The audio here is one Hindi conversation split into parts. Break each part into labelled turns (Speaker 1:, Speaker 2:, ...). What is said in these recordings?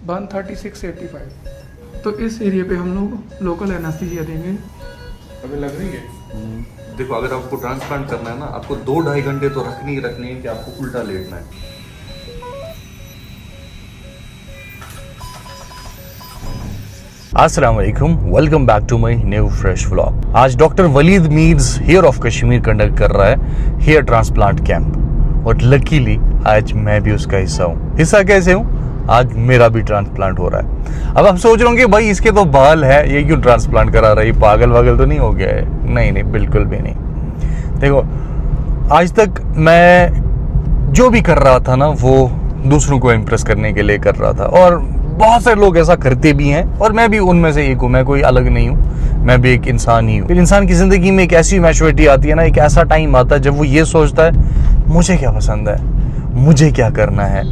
Speaker 1: 13685। तो इस एरिया पे हम लोग लोकल एनेस्थीसिया देंगे।
Speaker 2: अभी लग रही है। देखो, अगर आपको ट्रांसप्लांट करना है ना, आपको 2-2.5 घंटे तो रखनी ही रखनी है कि आपको उल्टा लेटना है।
Speaker 3: अस्सलाम वालेकुम, welcome back to my new fresh vlog. आज doctor Walid Mir's hair of Kashmir conduct कर रहा है हेयर ट्रांसप्लांट कैंप, और लकीली आज मैं भी उसका हिस्सा हूँ। हिस्सा कैसे हूँ? आज मेरा भी ट्रांसप्लांट हो रहा है। अब आप सोच रहे होंगे भाई इसके तो बाल है, ये क्यों ट्रांसप्लांट करा रहा है, ये पागल वागल तो नहीं हो गया है? नहीं, बिल्कुल भी नहीं। देखो, आज तक मैं जो भी कर रहा था ना, वो दूसरों को इम्प्रेस करने के लिए कर रहा था, और बहुत सारे लोग ऐसा करते भी हैं, और मैं भी उनमें से एक हूँ। मैं कोई अलग नहीं हूँ, मैं भी एक इंसान ही हूँ। फिर इंसान की ज़िंदगी में एक ऐसी मैच्योरिटी आती है ना, एक ऐसा टाइम आता है जब वो ये सोचता है मुझे क्या पसंद है, मुझे क्या करना है,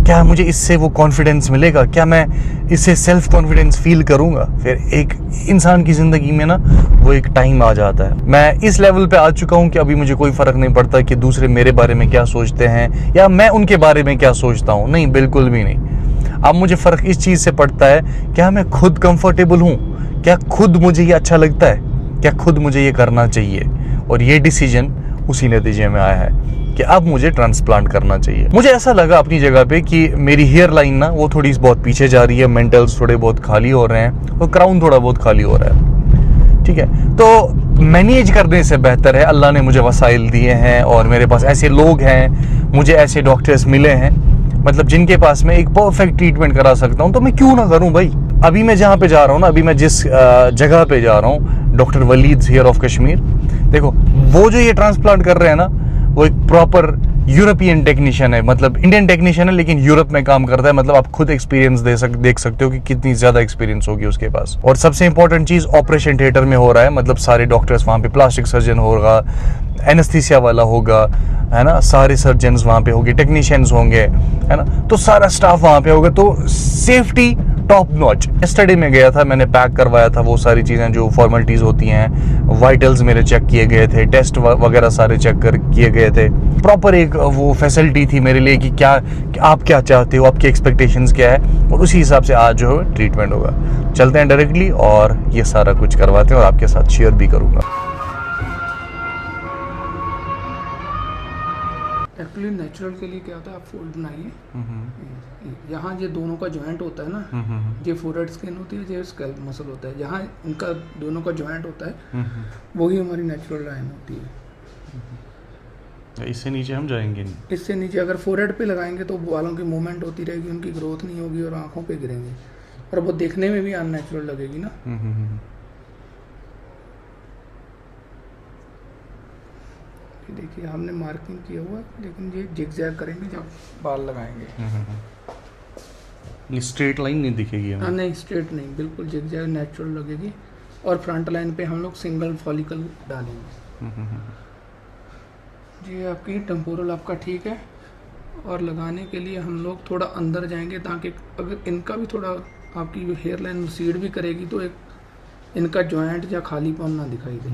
Speaker 3: क्या मुझे इससे वो कॉन्फिडेंस मिलेगा, क्या मैं इससे सेल्फ कॉन्फिडेंस फील करूँगा। फिर एक इंसान की ज़िंदगी में ना वो एक टाइम आ जाता है। मैं इस लेवल पे आ चुका हूँ कि अभी मुझे कोई फ़र्क नहीं पड़ता कि दूसरे मेरे बारे में क्या सोचते हैं या मैं उनके बारे में क्या सोचता हूँ। नहीं, बिल्कुल भी नहीं। अब मुझे फ़र्क इस चीज़ से पड़ता है, क्या मैं खुद कंफर्टेबल हूँ, क्या खुद मुझे ये अच्छा लगता है, क्या खुद मुझे ये करना चाहिए। और ये डिसीजन उसी नतीजे में आया है कि अब मुझे ट्रांसप्लांट करना चाहिए। मुझे ऐसा लगा अपनी जगह पे कि मेरी हेयर लाइन ना वो थोड़ी बहुत पीछे जा रही है, मेंटल्स थोड़े बहुत खाली हो रहे हैं और क्राउन थोड़ा बहुत खाली हो रहा है। ठीक है, तो मैनेज करने से बेहतर है, अल्लाह ने मुझे वसाइल दिए हैं और मेरे पास ऐसे लोग हैं, मुझे ऐसे डॉक्टर्स मिले हैं, मतलब जिनके पास मैं एक परफेक्ट ट्रीटमेंट करा सकता हूँ, तो मैं क्यों ना करूँ भाई। अभी मैं जहाँ पे जा रहा हूँ ना, अभी मैं जिस जगह पे जा रहा हूँ, doctor Waleed heir of Kashmir, देखो वो जो ये ट्रांसप्लांट कर रहे हैं ना, वो एक प्रॉपर यूरोपियन टेक्नीशियन है, मतलब इंडियन टेक्नीशियन है लेकिन यूरोप में काम करता है। मतलब आप खुद एक्सपीरियंस देख सकते हो कि कितनी ज़्यादा एक्सपीरियंस होगी उसके पास। और सबसे इंपॉर्टेंट चीज़, ऑपरेशन थिएटर में हो रहा है, मतलब सारे डॉक्टर्स वहाँ पे, प्लास्टिक सर्जन होगा, एनेस्थीसिया वाला होगा, है ना, सारे सर्जन्स वहाँ पे होंगे, टेक्नीशियंस होंगे, है ना, तो सारा स्टाफ वहाँ पे होगा, तो सेफ्टी टॉप नॉच। यस्टरडे में गया था, मैंने पैक करवाया था वो सारी चीज़ें जो फॉर्मेलिटीज़ होती हैं, वाइटल्स मेरे चेक किए गए थे, टेस्ट वगैरह सारे चेक किए गए थे। प्रॉपर एक वो फैसिलिटी थी मेरे लिए कि क्या आप क्या चाहते हो, आपकी एक्सपेक्टेशंस क्या है, और उसी हिसाब से आज जो है ट्रीटमेंट होगा। चलते हैं डायरेक्टली और ये सारा कुछ करवाते हैं और आपके साथ शेयर भी करूँगा।
Speaker 1: एक्चुअली नेचुरल के लिए क्या होता है, आप फोल्ड बनाइए, यहाँ ये दोनों का जॉइंट होता है ना, ये फोरहेड स्किन होती है, ये स्कैल्प मसल होता है, जहाँ इनका दोनों का जॉइंट होता है वही हमारी नेचुरल लाइन होती है।
Speaker 3: इससे नीचे हम जाएंगे नहीं।
Speaker 1: इससे नीचे अगर फोरहेड पे लगाएंगे तो बालों की मूवमेंट होती रहेगी, उनकी ग्रोथ नहीं होगी और आंखों पे गिरेंगे, और वो देखने में भी अननेचुरल लगेगी ना। देखिए हमने मार्किंग किया हुआ, लेकिन ये जिगजैग करेंगे जब बाल लगाएंगे।
Speaker 3: ये स्ट्रेट लाइन नहीं दिखेगी हमें।
Speaker 1: नहीं, स्ट्रेट नहीं, बिल्कुल जिगजैग नेचुरल लगेगी। और फ्रंट लाइन पे हम लोग सिंगल फॉलिकल डालेंगे। जी आपकी टेम्पोरल आपका ठीक है, और लगाने के लिए हम लोग थोड़ा अंदर जाएंगे, ताकि अगर इनका भी थोड़ा आपकी हेयर लाइन सीड भी करेगी तो एक इनका जॉइंट या खालीपन ना दिखाई दे।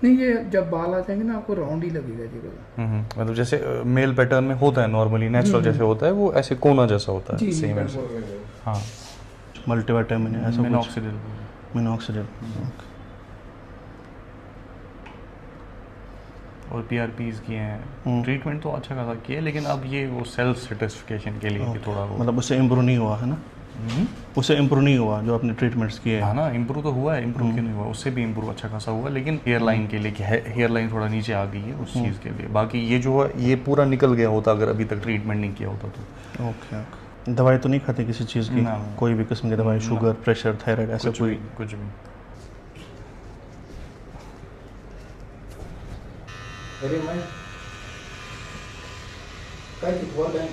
Speaker 1: नहीं, ये जब बाल आ जाएंगे ना आपको राउंड ही लगेगा जी बाल।
Speaker 3: मतलब जैसे मेल पैटर्न में होता है नॉर्मली, नेचुरल जैसे होता है, वो ऐसे कोना जैसा होता है।
Speaker 1: जी,
Speaker 3: सेम ऐसे। हाँ,
Speaker 4: मल्टीविटामिन ऐसा
Speaker 3: मिनॉक्सिडिल।
Speaker 4: मिनॉक्सिडिल।
Speaker 3: और पीआरपीज किए हैं, ट्रीटमेंट तो अच्छा खासा किया है, लेकिन अब ये वो सेल्फ सेटिस्फिकेशन के लिए कि थोड़ा वो,
Speaker 4: मतलब उससे इम्प्रूव नहीं हुआ है ना, उससे इम्प्रूव नहीं हुआ जो आपने ट्रीटमेंट्स किए हैं।
Speaker 3: हाँ ना, इम्प्रूव तो हुआ है, इम्प्रूव क्यों नहीं हुआ, उससे भी इम्प्रूव अच्छा खासा हुआ, लेकिन हेयर लाइन के लिए, हेयर लाइन थोड़ा नीचे आ गई है उस चीज़ के लिए। बाकी ये जो है ये पूरा निकल गया होता अगर अभी तक ट्रीटमेंट नहीं किया होता तो।
Speaker 4: ओके। दवाई तो नहीं खाते किसी चीज़ की? कोई भी किस्म की दवाई, शुगर, प्रेशर, थायराइड, ऐसा कोई?
Speaker 3: कुछ भी।
Speaker 1: अरे मैं कल बहुत टाइम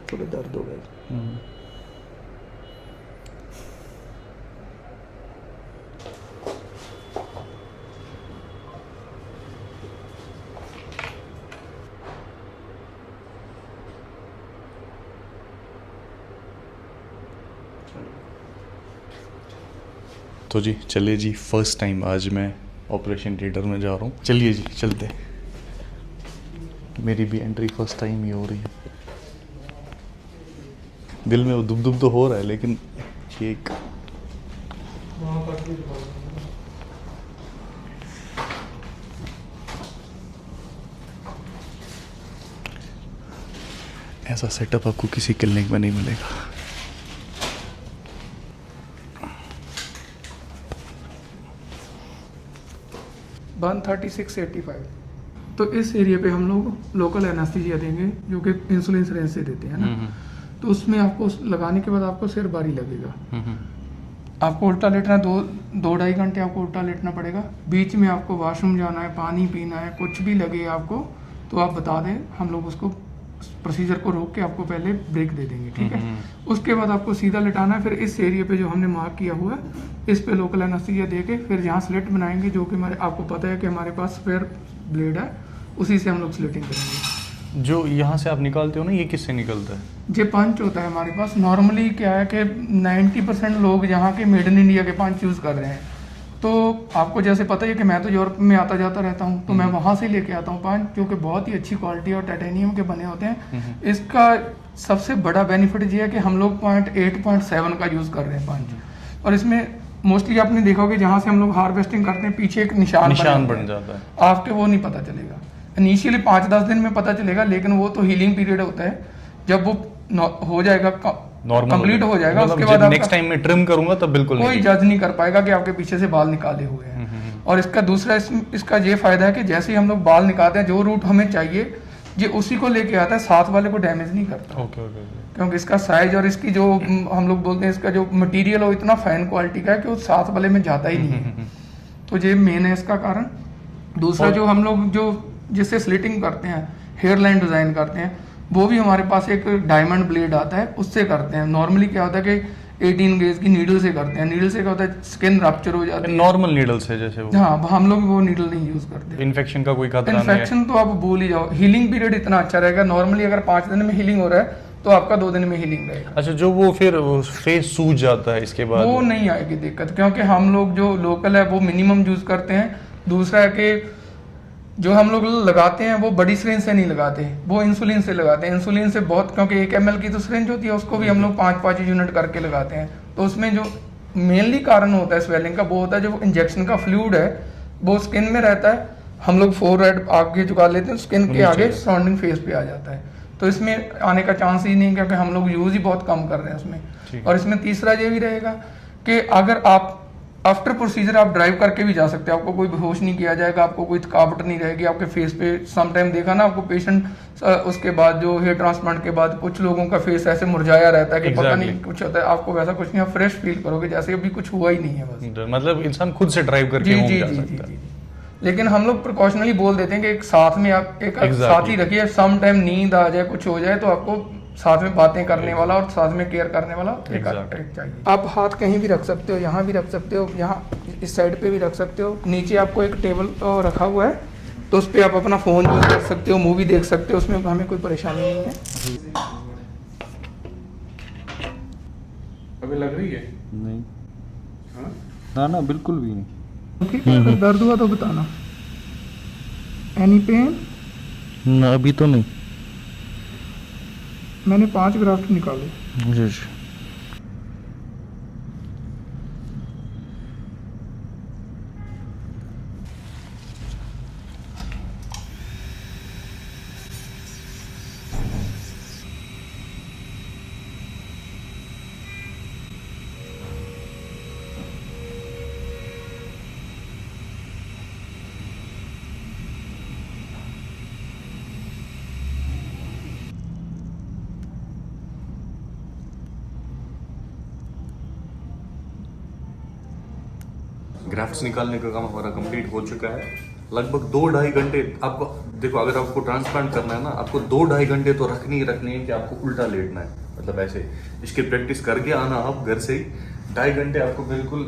Speaker 1: थोड़े दर्द हो गए।
Speaker 3: तो जी चलिए जी, फर्स्ट टाइम आज मैं ऑपरेशन थिएटर में जा रहा हूँ। चलिए जी चलते। मेरी भी एंट्री फर्स्ट टाइम ही हो रही है। दिल में वो दुब दुब तो हो रहा है, लेकिन एक ऐसा सेटअप आपको किसी क्लिनिक में नहीं मिलेगा।
Speaker 1: वन 3685। तो इस एरिया पे हम लोग लोकल एनेस्थीसिया देंगे, जो कि इंसुलिन सिरिंज से देते हैं ना। तो उसमें आपको लगाने के बाद आपको सिर भारी लगेगा। आपको उल्टा लेटना, दो ढाई घंटे आपको उल्टा लेटना पड़ेगा। बीच में आपको वॉशरूम जाना है, पानी पीना है, कुछ भी लगे आपको तो आप बता दें, हम लोग उसको प्रोसीजर को रोक के आपको पहले ब्रेक दे देंगे, ठीक है। उसके बाद आपको सीधा लेटाना है। फिर इस एरिया पे जो हमने मार्क किया हुआ है, इस पे लोकल एनेस्थीसिया दे के फिर यहाँ स्लिट बनाएंगे, जो कि हमारे आपको पता है कि हमारे पास स्पेयर ब्लेड है, उसी से हम लोग स्लिटिंग करेंगे।
Speaker 3: जो यहाँ से आप निकालते हो ना, ये किससे निकलता है?
Speaker 1: ये पंच होता है हमारे पास। नॉर्मली क्या है कि 90% लोग यहाँ के मेड इन इंडिया के पंच यूज़ कर रहे हैं। तो आपको जैसे पता ही है कि मैं तो यूरोप में आता जाता रहता हूँ, तो मैं वहाँ से लेके आता हूँ पंच, जो कि बहुत ही अच्छी क्वालिटी और टाइटेनियम के बने होते हैं। इसका सबसे बड़ा बेनिफिट ये है कि हम लोग 0.8.7 का यूज़ कर रहे हैं पंच। और इसमें मोस्टली आपने देखा होगा, जहाँ से हम लोग हार्वेस्टिंग करते हैं पीछे एक निशान
Speaker 3: बन जाता है।
Speaker 1: आपके वो नहीं पता चलेगा। इनिशियली 5-10 दिन में पता चलेगा, लेकिन वो तो हीलिंग पीरियड होता है। जब वो हो जाएगा, कंप्लीट हो जाएगा, उसके बाद
Speaker 3: नेक्स्ट टाइम में ट्रिम करूंगा तब बिल्कुल
Speaker 1: कोई जज नहीं कर पाएगा कि आपके पीछे से बाल निकाले हुए हैं। और इसका दूसरा इसका ये फायदा है कि जैसे ही हम लोग बाल निकालते हैं, जो रूट हमें चाहिए ये उसी को लेके आता है, साथ वाले को डैमेज नहीं करता। क्योंकि इसका साइज और इसकी जो हम लोग बोलते हैं, इसका जो मटेरियल हो इतना फाइन क्वालिटी का है कि वो साथ वाले में जाता ही नहीं है। तो ये मेन है इसका कारण। दूसरा जो हम लोग जो जिससे स्लिटिंग करते हैं, हेयर लाइन डिजाइन करते हैं, वो भी हमारे पास एक डायमंड ब्लेड आता है, उससे करते हैं। नॉर्मली क्या होता है कि 18 गेज की नीडल से करते हैं। नीडल से क्या होता है, स्किन रप्चर हो जाती है।
Speaker 3: नॉर्मल नीडल से जैसे वो।
Speaker 1: हाँ, हम लोग वो नीडल नहीं यूज करते।
Speaker 3: इन्फेक्शन का कोई खतरा नहीं है।
Speaker 1: इन्फेक्शन तो आप भूल ही जाओ। हीलिंग पीरियड इतना अच्छा रहेगा। नॉर्मली अगर 5 दिन में हीलिंग हो रहा है तो आपका 2 दिन में हीलिंग रहेगा।
Speaker 3: अच्छा, जो वो फिर फेस सूज जाता है इसके बाद,
Speaker 1: वो नहीं आएगी दिक्कत, क्योंकि हम लोग जो लोकल है वो मिनिमम यूज करते हैं। दूसरा है कि जो हम लोग लगाते हैं वो बड़ी सिरिंज से नहीं लगाते, वो इंसुलिन से लगाते हैं। इंसुलिन से बहुत, क्योंकि 1 ml की तो सिरिंज होती है, उसको भी हम लोग 5-5 यूनिट करके लगाते हैं। तो उसमें जो मेनली कारण होता है स्वेलिंग का, वो होता है जो इंजेक्शन का फ्लूइड है वो स्किन में रहता है। हम लोग फोरहेड आगे झुका लेते हैं, स्किन के आगे सराउंडिंग फेस पे आ जाता है। तो इसमें आने का चांस ही नहीं, क्योंकि हम लोग यूज ही बहुत कम कर रहे हैं उसमें। और इसमें तीसरा ये भी रहेगा कि अगर आप आफ्टर प्रोसीजर आप ड्राइव करके भी जा सकते हैं, आपको कोई बेहोश नहीं किया जाएगा, आपको कोई थकावट नहीं रहेगी आपके फेस पे। सम टाइम देखा ना आपको पेशेंट उसके बाद जो हेयर ट्रांसप्लांट के बाद कुछ लोगों का फेस ऐसे मुरझाया रहता है कि पता नहीं कुछ होता है। आपको वैसा कुछ नहीं, आप फ्रेश फील करोगे जैसे अभी कुछ हुआ ही नहीं है। बस
Speaker 3: मतलब इंसान खुद से ड्राइव करके
Speaker 1: जी जी जी जी। लेकिन हम लोग प्रिकॉशनली बोल देते हैं कि एक साथ में आप एक साथ ही रखिए। सम टाइम नींद आ जाए, कुछ हो जाए, तो आपको साथ में बातें करने वाला और साथ में केयर करने वाला एक चाहिए। आप हाथ कहीं भी रख सकते हो, यहाँ भी रख सकते हो, यहाँ इस साइड पे भी रख सकते हो। नीचे आपको एक टेबल रखा हुआ है, तो उस पर आप अपना फ़ोन यूज़ कर सकते हो, मूवी देख सकते हो, उसमें हमें कोई परेशानी नहीं है।
Speaker 2: अभी लग रही है?
Speaker 3: नहीं,
Speaker 2: हाँ?
Speaker 3: ना बिल्कुल भी नहीं।
Speaker 1: ठीक है, अगर दर्द हुआ तो बताना। Any pain?
Speaker 3: ना, अभी तो नहीं।
Speaker 1: मैंने 5 ग्राफ्ट निकाले।
Speaker 3: जी।
Speaker 2: ग्राफ्ट्स निकालने का काम हमारा कंप्लीट हो चुका है। लगभग 2-2.5 घंटे आपको, देखो अगर आपको ट्रांसप्लांट करना है ना, आपको 2-2.5 घंटे तो रखने ही रखने हैं कि आपको उल्टा लेटना है। मतलब ऐसे इसकी प्रैक्टिस करके आना आप घर से ही। 2.5 घंटे आपको बिल्कुल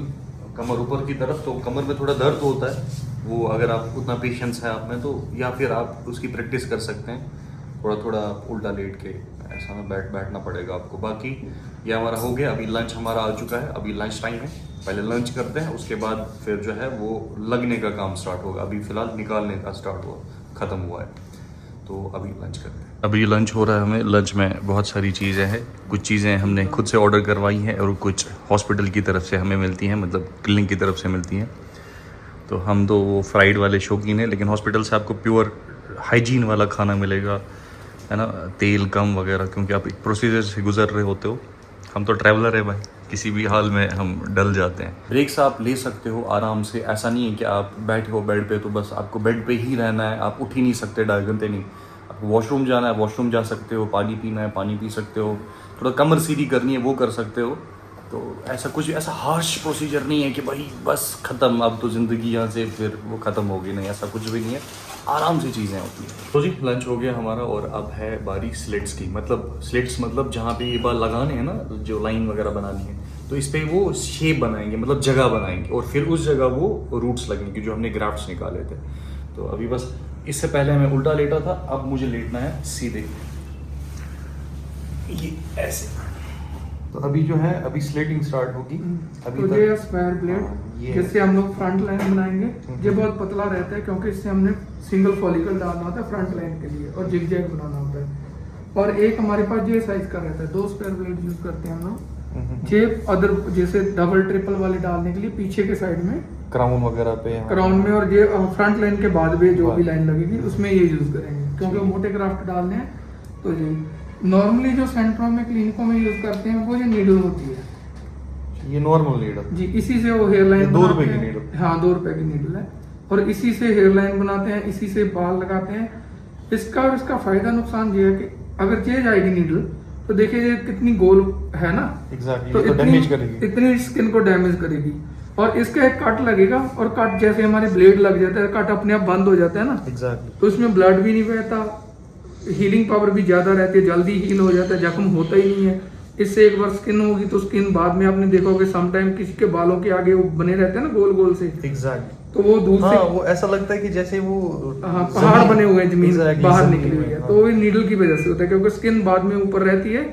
Speaker 2: कमर ऊपर की तरफ, तो कमर में थोड़ा दर्द होता है, वो अगर आप उतना पेशेंस है आप में तो, या फिर आप उसकी प्रैक्टिस कर सकते हैं थोड़ा थोड़ा उल्टा लेट के ऐसा ना बैठना पड़ेगा आपको। बाकी ये हमारा हो गया, अभी लंच हमारा आ चुका है, अभी लंच टाइम है, पहले लंच करते हैं, उसके बाद फिर जो है वो लगने का काम स्टार्ट होगा। अभी फ़िलहाल निकालने का ख़त्म हुआ है, तो अभी लंच करते हैं। अभी लंच हो रहा है, हमें लंच में बहुत सारी चीज़ें हैं। कुछ चीज़ें हमने खुद से ऑर्डर करवाई हैं और कुछ हॉस्पिटल की तरफ से हमें मिलती हैं, मतलब क्लिनिक की तरफ से मिलती हैं। तो हम तो वो फ्राइड वाले शौकीन हैं, लेकिन हॉस्पिटल से आपको प्योर हाइजीन वाला खाना मिलेगा, है ना, तेल कम वगैरह, क्योंकि आप एक प्रोसीजर से गुजर रहे होते हो। हम तो ट्रैवलर है भाई, किसी भी हाल में हम डल जाते हैं। ब्रेक्स आप ले सकते हो आराम से, ऐसा नहीं है कि आप बैठे हो बेड पे तो बस आपको बेड पे ही रहना है, आप उठ ही नहीं सकते, 2.5 घंटे नहीं। आपको वॉशरूम जाना है, वॉशरूम जा सकते हो, पानी पीना है, पानी पी सकते हो, थोड़ा कमर सीधी करनी है वो कर सकते हो। तो ऐसा हार्श प्रोसीजर नहीं है कि भाई बस ख़त्म, अब तो ज़िंदगी यहाँ से फिर वो ख़त्म होगी, नहीं, ऐसा कुछ भी नहीं है, आराम से चीज़ें होती हैं। तो जी लंच हो गया हमारा और अब है बारी स्लिट्स की। स्लिट्स मतलब जहाँ पे ये बाल लगाने हैं ना, जो लाइन वगैरह बनानी है, तो इस पर वो शेप बनाएंगे, मतलब जगह बनाएंगे, और फिर उस जगह वो रूट्स लगेंगे जो हमने ग्राफ्ट्स निकाले थे। तो अभी बस इससे पहले मैं उल्टा लेटा था, अब मुझे लेटना है सीधे, ये ऐसे। तो अभी जो है अभी स्लेटिंग स्टार्ट होगी। अभी
Speaker 1: तो ये स्क्वायर
Speaker 2: ये
Speaker 1: ब्लेड जिससे हम लोग फ्रंट लाइन बनाएंगे, ये बहुत पतला रहता है क्योंकि इससे हमने सिंगल फॉलिकल डालना होता है फ्रंट लाइन के लिए और जिगजैग बनाना होता है। और एक हमारे पास ये साइज का रहता है, 2 स्क्वायर ब्लेड यूज करते हैं हम लोग। ये अदर जैसे डबल ट्रिपल वाले डालने के लिए पीछे के साइड में
Speaker 2: क्राउन वगैरह पे,
Speaker 1: क्राउन में, और ये फ्रंट लाइन के बाद भी जो भी लाइन लगेगी उसमें ये यूज करेंगे क्योंकि मोटे क्राफ्ट डालने हैं। तो ये नॉर्मली जो सेंटरों में क्लिनिकों में यूज करते हैं वो जो नीडल होती है,
Speaker 2: ये नॉर्मल नीडल
Speaker 1: जी, इसी से वो हेयर लाइन
Speaker 2: 2 रुपए की नीडल,
Speaker 1: हाँ 2 रुपए की नीडल है, और इसी से हेयर लाइन बनाते हैं, इसी से बाल लगाते हैं। इसका और इसका फायदा नुकसान ये है कि अगर ये जाएगी नीडल तो देखिए ये कितनी गोल है ना,
Speaker 2: एग्जैक्टली,
Speaker 1: तो
Speaker 2: डैमेज करेगी,
Speaker 1: इतनी स्किन को डैमेज करेगी। और इसका एक कट लगेगा, और कट जैसे हमारे ब्लेड लग जाता है, कट अपने आप बंद हो जाता है ना,
Speaker 2: एग्जैक्टली,
Speaker 1: तो इसमें ब्लड भी नहीं बहता, हीलिंग पावर भी ज्यादा रहती है, जल्दी हील हो जाता है, जख्म होता ही नहीं है। इससे एक बार स्किन होगी तो स्किन बाद में आपने देखा होगा समटाइम किसी के बालों के आगे वो बने रहते हैं ना गोल गोल से,
Speaker 2: एग्जैक्टली,
Speaker 1: तो वो दूर
Speaker 2: हाँ,
Speaker 1: से
Speaker 2: वो ऐसा लगता है कि जैसे वो
Speaker 1: हाँ पहाड़ बने हुए हैं, जमीन
Speaker 2: Exactly,
Speaker 1: बाहर
Speaker 2: जमीन
Speaker 1: निकली हुई
Speaker 2: में,
Speaker 1: है,
Speaker 2: हाँ।
Speaker 1: तो वो नीडल की वजह से होता है क्योंकि स्किन बाद में ऊपर रहती है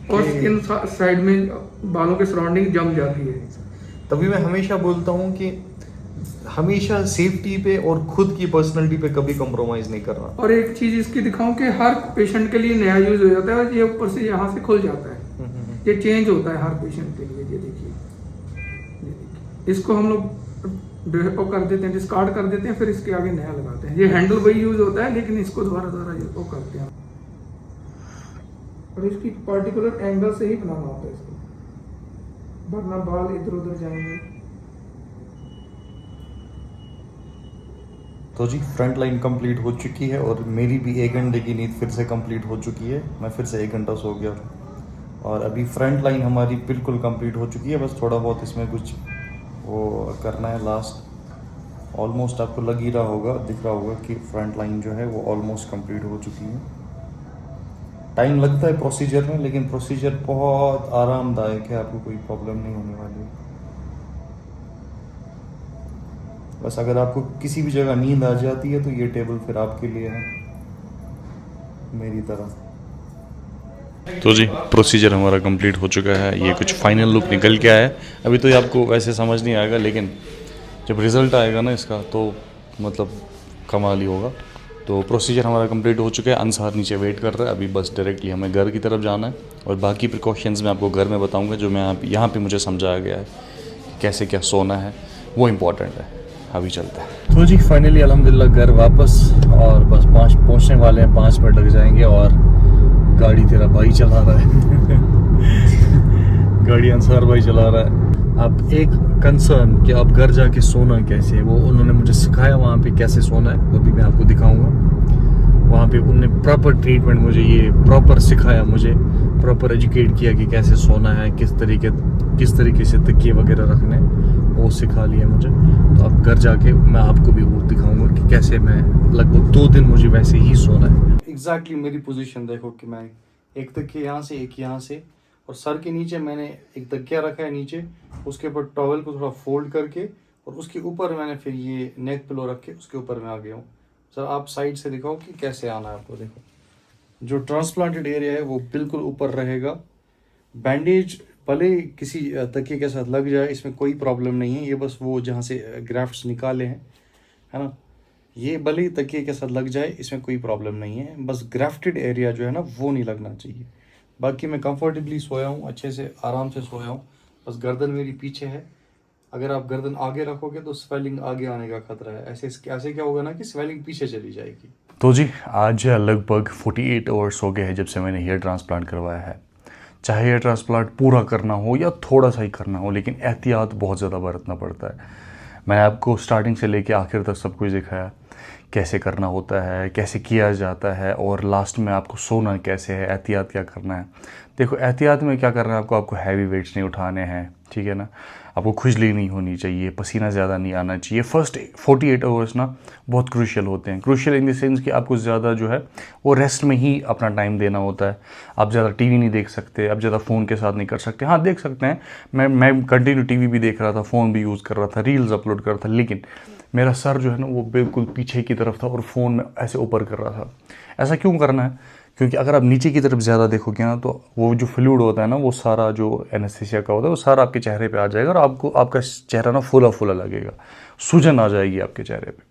Speaker 1: और स्किन साइड में बालों के सराउंडिंग जम जाती है।
Speaker 2: तभी मैं हमेशा बोलता हूँ कि हमेशा सेफ्टी पे और खुद की पर्सनालिटी पे कभी कॉम्प्रोमाइज नहीं करना।
Speaker 1: और एक चीज इसकी दिखाऊं कि हर पेशेंट के लिए नया यूज हो जाता है, और ये ऊपर से यहाँ से खुल जाता है, ये चेंज होता है हर पेशेंट के लिए। ये देखिए, इसको हम लोग वो कर देते हैं, डिस्कार्ड कर देते हैं, फिर इसके आगे नया लगाते हैं। ये हैंडल वही यूज होता है, लेकिन इसको दोबारा वो करते हैं, और इसकी पर्टिकुलर एंगल से ही बनाना होता है इसको, वरना बाल इधर उधर जाएंगे।
Speaker 2: तो जी फ्रंट लाइन कंप्लीट हो चुकी है और मेरी भी 1 घंटे की नींद फिर से कंप्लीट हो चुकी है। मैं फिर से 1 घंटा सो गया था और अभी फ्रंट लाइन हमारी बिल्कुल कंप्लीट हो चुकी है। बस थोड़ा बहुत इसमें कुछ वो करना है लास्ट। ऑलमोस्ट आपको लग ही रहा होगा, दिख रहा होगा कि फ्रंट लाइन जो है वो ऑलमोस्ट कंप्लीट हो चुकी है। टाइम लगता है प्रोसीजर में, लेकिन प्रोसीजर बहुत आरामदायक है, आपको कोई प्रॉब्लम नहीं होने वाली। बस अगर आपको किसी भी जगह नींद आ जाती है तो ये टेबल फिर आपके लिए है, मेरी तरह।
Speaker 3: तो जी प्रोसीजर हमारा कंप्लीट हो चुका है, ये कुछ फाइनल लुक निकल के आया है। अभी तो ये आपको वैसे समझ नहीं आएगा, लेकिन जब रिज़ल्ट आएगा ना इसका तो मतलब कमाल ही होगा। तो प्रोसीजर हमारा कंप्लीट हो चुका है। अंसार नीचे वेट कर रहा है, अभी बस डायरेक्टली हमें घर की तरफ जाना है और बाकी प्रिकॉशंस मैं आपको घर में बताऊँगा, जो मैं यहाँ पर मुझे समझाया गया है कैसे क्या सोना है, वो इम्पॉर्टेंट है। अभी चलते हैं। तो जी फाइनली अल्हम्दुलिल्लाह घर वापस, और बस पहुँचने वाले हैं, 5 मिनट लग जाएंगे। और गाड़ी तेरा भाई चला रहा है गाड़ी अंसार भाई चला रहा है। अब एक कंसर्न कि आप घर जाके सोना कैसे है, वो उन्होंने मुझे सिखाया वहाँ पे कैसे सोना है, वो भी मैं आपको दिखाऊंगा। वहाँ पे उन्होंने प्रॉपर ट्रीटमेंट, मुझे ये प्रॉपर सिखाया, मुझे प्रॉपर एजुकेट किया कि कैसे सोना है, किस तरीके से तकिए वगैरह रखने, वो सिखा लिया मुझे। तो अब घर जाके मैं आपको भी वो दिखाऊंगा कि कैसे मैं लगभग 2 दिन मुझे वैसे ही सोना है।
Speaker 2: एग्जैक्टली मेरी पोजीशन देखो कि मैं एक तकिया यहाँ से, एक यहाँ से, और सर के नीचे मैंने एक तकिया रखा है नीचे, उसके ऊपर टॉवल को थोड़ा फोल्ड करके, और उसके ऊपर मैंने फिर ये नेक पिलो रख के उसके ऊपर मैं आ गया हूँ। सर आप साइड से दिखाओ कि कैसे आना है आपको। देखो
Speaker 3: जो ट्रांसप्लांटेड एरिया है वो बिल्कुल ऊपर रहेगा। बैंडेज भले किसी तकिए के साथ लग जाए, इसमें कोई प्रॉब्लम नहीं है। ये बस वो जहाँ से ग्राफ्ट्स निकाले हैं, है ना, ये भले तकिए के साथ लग जाए, इसमें कोई प्रॉब्लम नहीं है। बस ग्राफ्टेड एरिया जो है ना वो नहीं लगना चाहिए। बाकी मैं कंफर्टेबली सोया हूँ, अच्छे से आराम से सोया हूँ। बस गर्दन मेरी पीछे है। अगर आप गर्दन आगे रखोगे तो स्वेलिंग आगे आने का खतरा है। ऐसे क्या होगा ना कि स्वेलिंग पीछे चली जाएगी। तो जी आज लगभग 48 आवर्स हो गए हैं जब से मैंने हेयर ट्रांसप्लांट करवाया है। चाहे हेयर ट्रांसप्लांट पूरा करना हो या थोड़ा सा ही करना हो, लेकिन एहतियात बहुत ज़्यादा बरतना पड़ता है। मैंने आपको स्टार्टिंग से लेके आखिर तक सब कुछ दिखाया, कैसे करना होता है, कैसे किया जाता है, और लास्ट में आपको सोना कैसे है, एहतियात क्या करना है। देखो एहतियात में क्या करना है आपको हैवी वेट्स नहीं उठाने हैं, ठीक है ना, आपको खुजली नहीं होनी चाहिए, पसीना ज़्यादा नहीं आना चाहिए। फर्स्ट 48 आवर्स ना बहुत क्रूशियल होते हैं। क्रूशियल इन द सेंस कि आपको ज़्यादा जो है वो रेस्ट में ही अपना टाइम देना होता है। आप ज़्यादा टीवी नहीं देख सकते, आप ज़्यादा फ़ोन के साथ नहीं कर सकते। हाँ देख सकते हैं, मैं कंटिन्यू टीवी भी देख रहा था, फ़ोन भी यूज़ कर रहा था, रील्स अपलोड कर रहा था, लेकिन मेरा सर जो है ना वो बिल्कुल पीछे की तरफ था और फ़ोन में ऐसे ऊपर कर रहा था। ऐसा क्यों करना है? क्योंकि अगर आप नीचे की तरफ ज़्यादा देखोगे ना तो वो जो फ्लूइड होता है ना, वो सारा जो एनेस्थीसिया का होता है वो सारा आपके चेहरे पे आ जाएगा और आपका चेहरा ना फूला फूला लगेगा, सूजन आ जाएगी आपके चेहरे पे।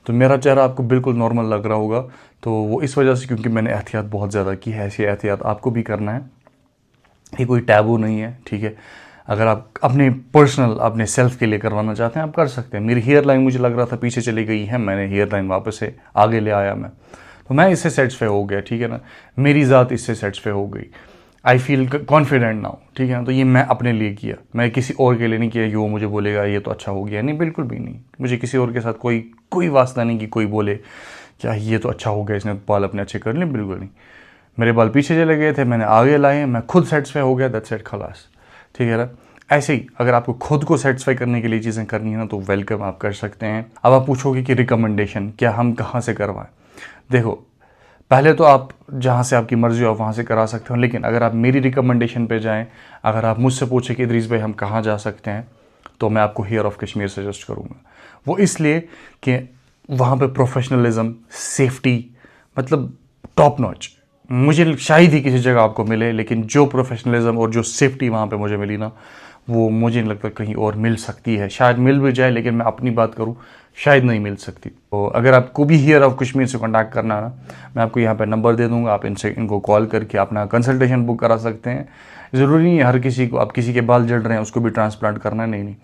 Speaker 3: तो मेरा चेहरा आपको बिल्कुल नॉर्मल लग रहा होगा, तो वो इस वजह से, क्योंकि मैंने एहतियात बहुत ज़्यादा की है। ऐसी एहतियात आपको भी करना है, ये कोई टैबू नहीं है, ठीक है। अगर आप अपने पर्सनल अपने सेल्फ के लिए करवाना चाहते हैं आप कर सकते हैं। मेरी हेयर लाइन मुझे लग रहा था पीछे चली गई है, मैंने हेयर लाइन वापस से आगे ले आया मैं, तो मैं इससे सेटिस्फाई हो गया, ठीक है ना, मेरी ज़ात इससे सेटिस्फाई हो गई। आई फील कॉन्फिडेंट नाउ, ठीक है ना। तो ये मैं अपने लिए किया, मैं किसी और के लिए नहीं किया कि वो मुझे बोलेगा ये तो अच्छा हो गया, नहीं, बिल्कुल भी नहीं। मुझे किसी और के साथ कोई वास्ता नहीं कि कोई बोले क्या ये तो अच्छा हो गया, इसने बाल अपने अच्छे कर लिए, बिल्कुल नहीं। मेरे बाल पीछे चले गए थे, मैंने आगे लाए, मैं खुद सेटिस्फाई हो गया, दैट्स इट, खलास, ठीक है ना। ऐसे ही अगर आपको खुद को सेटिस्फाई करने के लिए चीज़ें करनी है ना तो वेलकम, आप कर सकते हैं। अब आप पूछोगे कि रिकमेंडेशन क्या हम कहाँ से करवाएं। देखो पहले तो आप जहाँ से आपकी मर्ज़ी हो आप वहाँ से करा सकते हो, लेकिन अगर आप मेरी रिकमेंडेशन पे जाएं, अगर आप मुझसे पूछें कि इदरीस भाई हम कहाँ जा सकते हैं, तो मैं आपको हेयर ऑफ कश्मीर सजेस्ट करूँगा। वो इसलिए कि वहाँ पे प्रोफेशनलिज्म, सेफ्टी, मतलब टॉप नॉच। मुझे शायद ही किसी जगह आपको मिले, लेकिन जो प्रोफेशनलिज्म और जो सेफ्टी वहाँ पे मुझे मिली ना, वो मुझे नहीं लगता कहीं और मिल सकती है। शायद मिल भी जाए, लेकिन मैं अपनी बात करूँ शायद नहीं मिल सकती। तो अगर आपको भी हेयर ऑफ कश्मीर से कॉन्टैक्ट करना है ना, मैं आपको यहाँ पे नंबर दे दूँगा, आप इनको कॉल करके अपना कंसल्टेशन बुक करा सकते हैं। ज़रूरी नहीं है हर किसी को, आप किसी के बाल जल रहे हैं उसको भी ट्रांसप्लांट करना है, नहीं,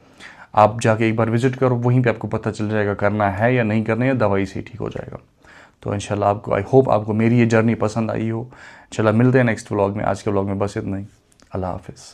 Speaker 3: आप जाके एक बार विजिट करो, वहीं पर आपको पता चल जाएगा करना है या नहीं करना है, दवाई से ही ठीक हो जाएगा। तो इंशाल्लाह आपको, आई होप आपको मेरी ये जर्नी पसंद आई हो। इंशाल्लाह मिलते हैं नेक्स्ट व्लॉग में। आज के व्लॉग में बस इतना ही। अल्लाह हाफिज़।